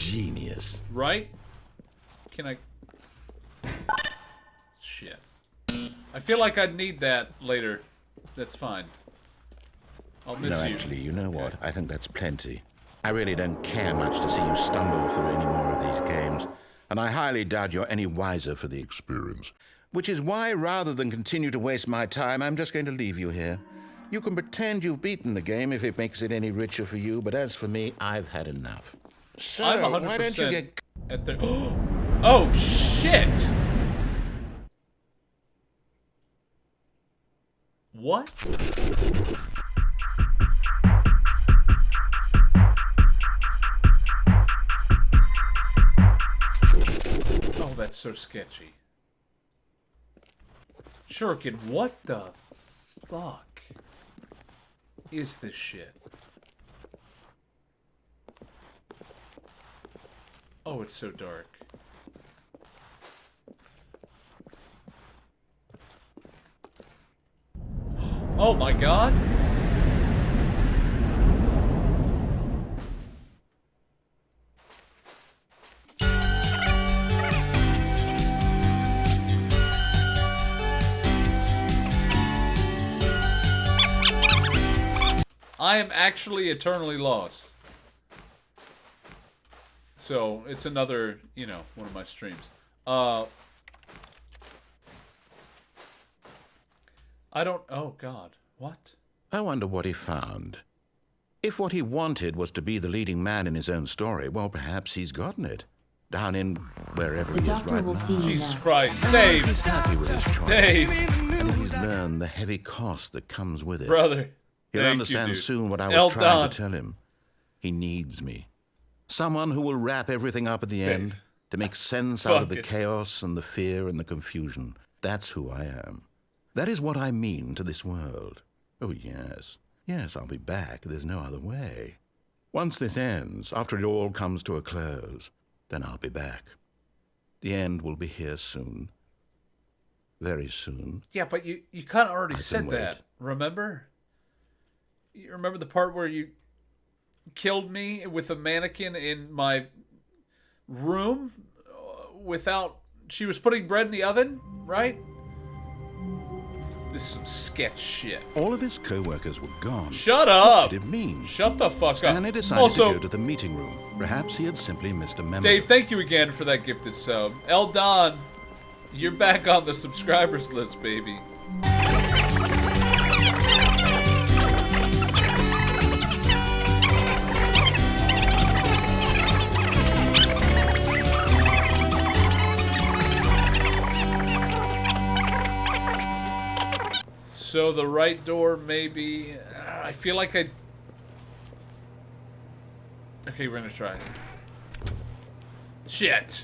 genius. Right? Can I... Shit. I feel like I'd need that later. That's fine. I'll miss you. No, actually, you know what? I think that's plenty. I really don't care much to see you stumble through any more of these games, and I highly doubt you're any wiser for the experience. Which is why, rather than continue to waste my time, I'm just going to leave you here. You can pretend you've beaten the game if it makes it any richer for you, but as for me, I've had enough. So, why don't you get... At the... Oh, shit! What? Oh, that's so sketchy. Shuriken, what the fuck is this shit? Oh, it's so dark. Oh my god! I am actually eternally lost. So, it's another, you know, one of my streams. I don't... Oh, God. What? I wonder what he found. If what he wanted was to be the leading man in his own story, well, perhaps he's gotten it. Down in wherever he is right now. Jesus Christ. Dave! He's happy with his choice. Dave! And if he's learned the heavy cost that comes with it. Brother. He'll understand soon what I was trying to tell him. He needs me. Someone who will wrap everything up at the end to make sense out of the chaos and the fear and the confusion. That's who I am. That is what I mean to this world. Oh, yes. Yes, I'll be back. There's no other way. Once this ends, after it all comes to a close, then I'll be back. The end will be here soon. Very soon. Yeah, but you kind of already said that. Remember? You remember the part where you killed me with a mannequin in my room without... She was putting bread in the oven, right? This is some sketch shit. All of his co-workers were gone. Shut up! What did it mean? Shut the fuck Stanley up. decided to go to the meeting room. Perhaps he had simply missed a memo. Dave, thank you again for that gifted sub. Eldon, you're back on the subscribers list, baby. So the right door, maybe. I feel like I... Okay, we're gonna try. Shit.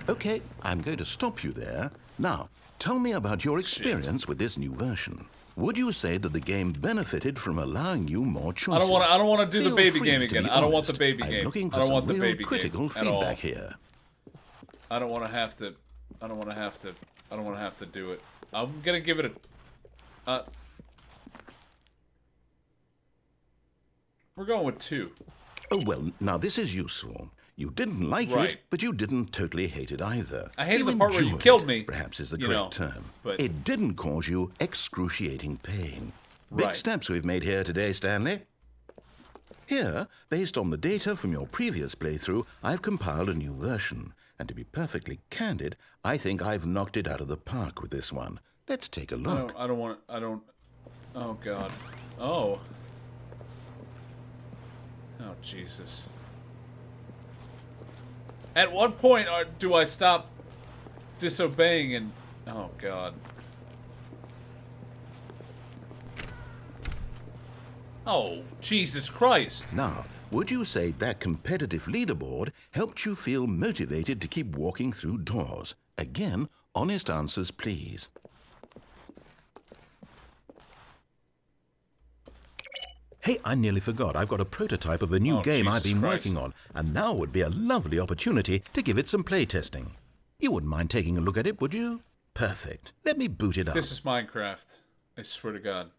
Okay, I'm going to stop you there. Now, tell me about your experience with this new version. Would you say that the game benefited from allowing you more choices? I don't want to do the baby game again. I don't want the honest. baby I'm game. looking for I don't some want the real baby critical game at all. feedback here. I don't want to have to. I don't want to have to. I don't want to have to do it. I'm gonna give it a. We're going with 2. Oh, well, now this is useful. You didn't like it, but you didn't totally hate it either. I hated you the part where you enjoyed killed it, me. Perhaps is the you correct know, term. but- It didn't cause you excruciating pain. Big steps we've made here today, Stanley. Here, based on the data from your previous playthrough, I've compiled a new version. And to be perfectly candid, I think I've knocked it out of the park with this one. Let's take a look. I don't want to. I don't. Oh, God. Oh. Oh, Jesus. At what point do I stop disobeying and... Oh, God. Oh, Jesus Christ. Now, would you say that competitive leaderboard helped you feel motivated to keep walking through doors? Again, honest answers, please. Hey, I nearly forgot. I've got a prototype of a new game I've been working on, and now would be a lovely opportunity to give it some playtesting. You wouldn't mind taking a look at it, would you? Perfect. Let me boot it up. This is Minecraft. I swear to God.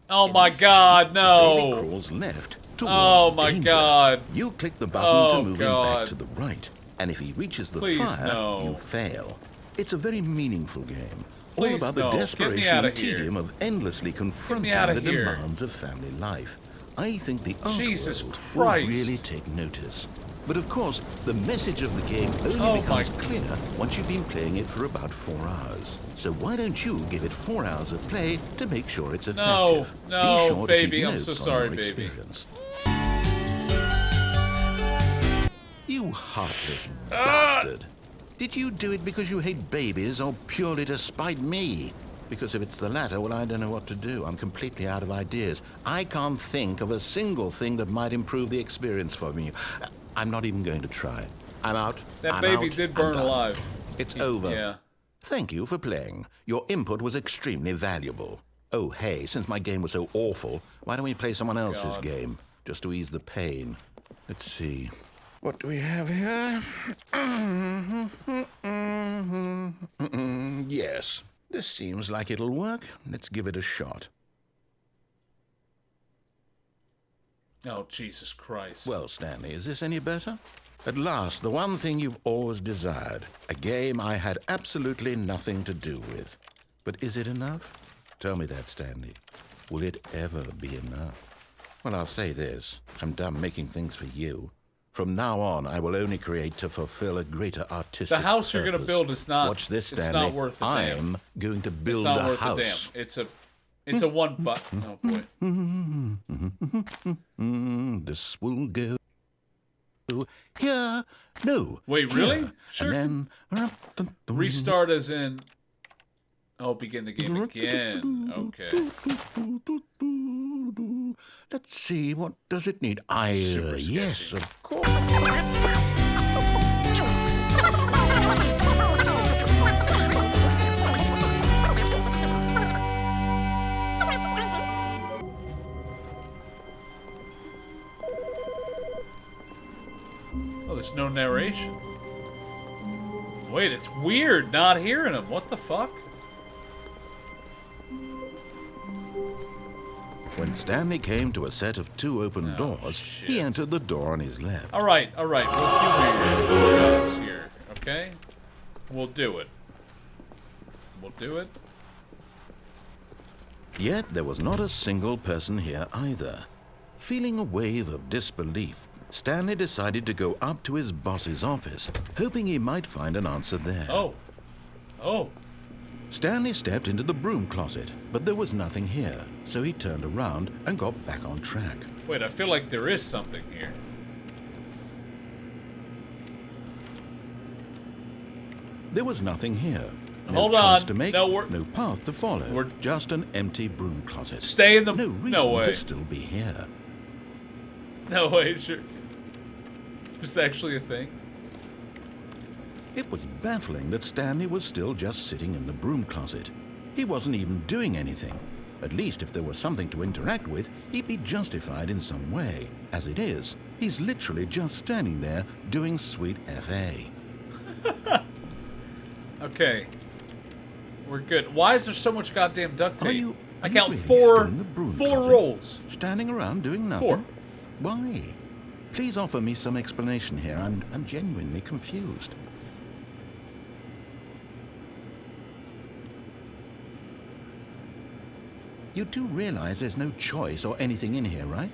Oh my God, no! The baby crawls left towards Oh my danger. God. You click the button to move him God. back to the right, and if he reaches the Please, fire, no. you fail. It's a very meaningful game, all Please, about no. the Get me desperation outta and here. tedium of endlessly confronting outta the here. demands of family life. I think the art Jesus world Christ. will really take notice. But of course, the message of the game only Oh becomes my- clear once you've been playing it for about 4 hours. So why don't you give it 4 hours of play to make sure it's effective? No, Be sure baby, to keep I'm notes so on sorry, your baby. experience. You heartless bastard. Did you do it because you hate babies or purely to spite me? Because if it's the latter, well, I don't know what to do. I'm completely out of ideas. I can't think of a single thing that might improve the experience for me. I'm not even going to try. I'm out. That I'm baby out. did I'm burn done. alive. It's over. Yeah. Thank you for playing. Your input was extremely valuable. Oh, hey, since my game was so awful, why don't we play someone else's God. game, just to ease the pain? Let's see. What do we have here? Yes, this seems like it'll work. Let's give it a shot. Oh, Jesus Christ. Well, Stanley, is this any better? At last, the one thing you've always desired. A game I had absolutely nothing to do with. But is it enough? Tell me that, Stanley. Will it ever be enough? Well, I'll say this. I'm done making things for you. From now on, I will only create to fulfill a greater artistic The house you're going to purpose. build is not. Watch this, it's Stanley. not worth a damn. I'm going to build It's not a worth house. a damn. It's a one button. Oh boy. This will go here. No. Wait, here. really? Sure. And then Restart as in. Oh, begin the game again. Okay. Let's see, what does it need? Super Yes, sketchy. of course. Oh, there's no narration. Wait, it's weird not hearing him. What the fuck? When Stanley came to a set of 2 open Oh, doors, shit. he entered the door on his left. All right. We'll humor your guts here, okay? We'll do it. We'll do it. Yet there was not a single person here either. Feeling a wave of disbelief, Stanley decided to go up to his boss's office, hoping he might find an answer there. Oh. Stanley stepped into the broom closet, but there was nothing here, so he turned around and got back on track. Wait, I feel like there is something here. There was nothing here. No Hold choice on. to make, No, no path to follow. we're- Just an empty broom closet. Stay in the. No reason No way. to still be here. No way. Sure. This is actually a thing. It was baffling that Stanley was still just sitting in the broom closet. He wasn't even doing anything. At least if there was something to interact with, he'd be justified in some way. As it is, he's literally just standing there doing sweet FA. Okay. We're good. Why is there so much goddamn duct tape? I are you count really four still in the broom closet? rolls. Standing around doing nothing? 4. Why? Please offer me some explanation here. I'm genuinely confused. You do realize there's no choice or anything in here, right?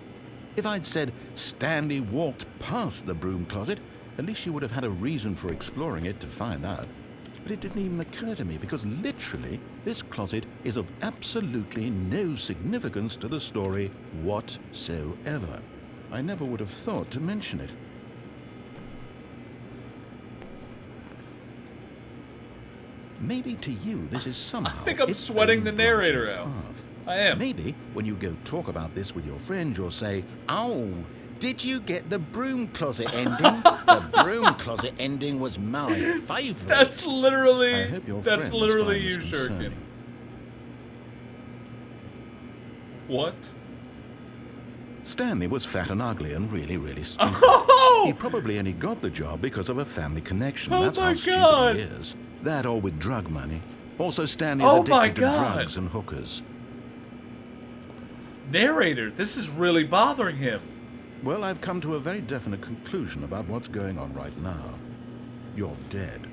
If I'd said Stanley walked past the broom closet, at least you would have had a reason for exploring it to find out. But it didn't even occur to me because literally this closet is of absolutely no significance to the story whatsoever. I never would have thought to mention it. Maybe to you this is somehow... I think I'm its sweating own the narrator branching out. path. I am. Maybe when you go talk about this with your friend, you'll say, "Oh, did you get the broom closet ending? The broom closet ending was my favorite." That's I literally. hope your That's friends literally find you, this Shuriken. concerning. What? Stanley was fat and ugly and really, really stupid. Oh! He probably only got the job because of a family connection. Oh That's my how stupid God. he is. That or with drug money. Also, Stanley's Oh my addicted to God. drugs and hookers. Narrator, this is really bothering him. Well, I've come to a very definite conclusion about what's going on right now. You're dead.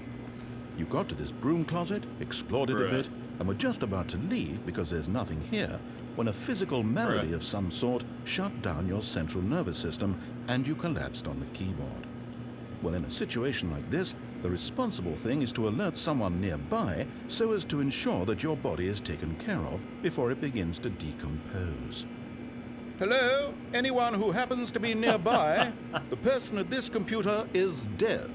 You got to this broom closet, explored it a bit, and were just about to leave because there's nothing here when a physical malady of some sort shut down your central nervous system and you collapsed on the keyboard. Well, in a situation like this, the responsible thing is to alert someone nearby so as to ensure that your body is taken care of before it begins to decompose. Hello? Anyone who happens to be nearby? The person at this computer is dead.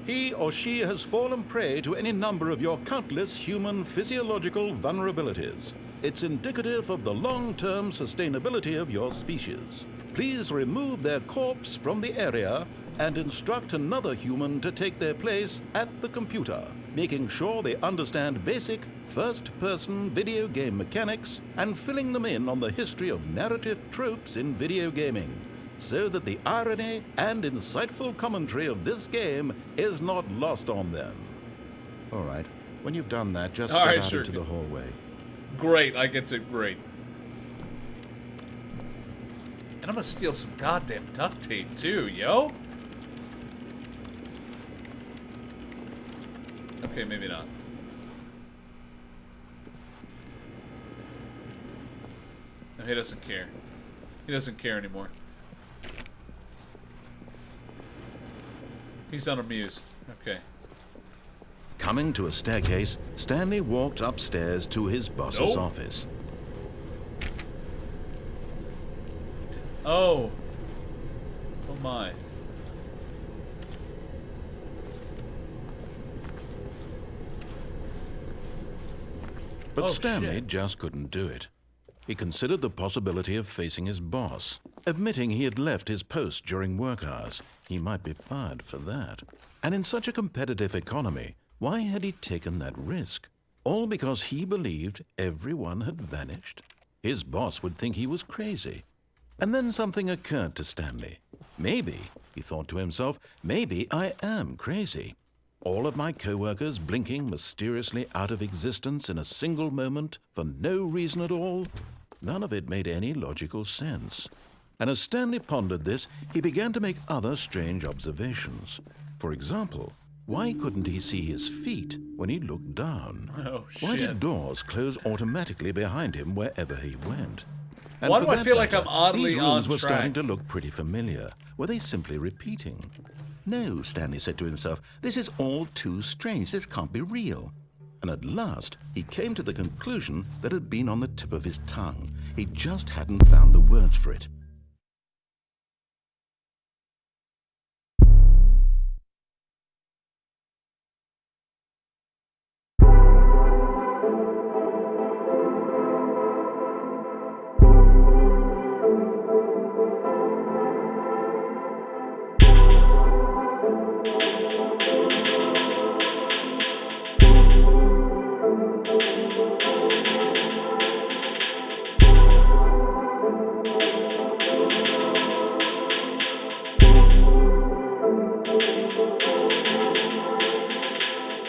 He or she has fallen prey to any number of your countless human physiological vulnerabilities. It's indicative of the long-term sustainability of your species. Please remove their corpse from the area and instruct another human to take their place at the computer, making sure they understand basic first-person video game mechanics and filling them in on the history of narrative tropes in video gaming, so that the irony and insightful commentary of this game is not lost on them. All right, when you've done that, just step out into the hallway. Great, I get to great. And I'm gonna steal some goddamn duct tape too, yo. Okay, maybe not. No, he doesn't care. He doesn't care anymore. He's unamused. Okay. Coming to a staircase, Stanley walked upstairs to his boss's office. Oh. Oh my. But Stanley just couldn't do it. He considered the possibility of facing his boss, admitting he had left his post during work hours. He might be fired for that. And in such a competitive economy, why had he taken that risk? All because he believed everyone had vanished? His boss would think he was crazy. And then something occurred to Stanley. Maybe, he thought to himself, maybe I am crazy. All of my co-workers blinking mysteriously out of existence in a single moment for no reason at all? None of it made any logical sense. And as Stanley pondered this, he began to make other strange observations. For example, why couldn't he see his feet when he looked down? Oh, shit. Why did doors close automatically behind him wherever he went? And why do I feel like I'm oddly these rooms on were track? starting to look pretty familiar. Were they simply repeating? No, Stanley said to himself, this is all too strange. This can't be real. And at last, he came to the conclusion that had been on the tip of his tongue. He just hadn't found the words for it.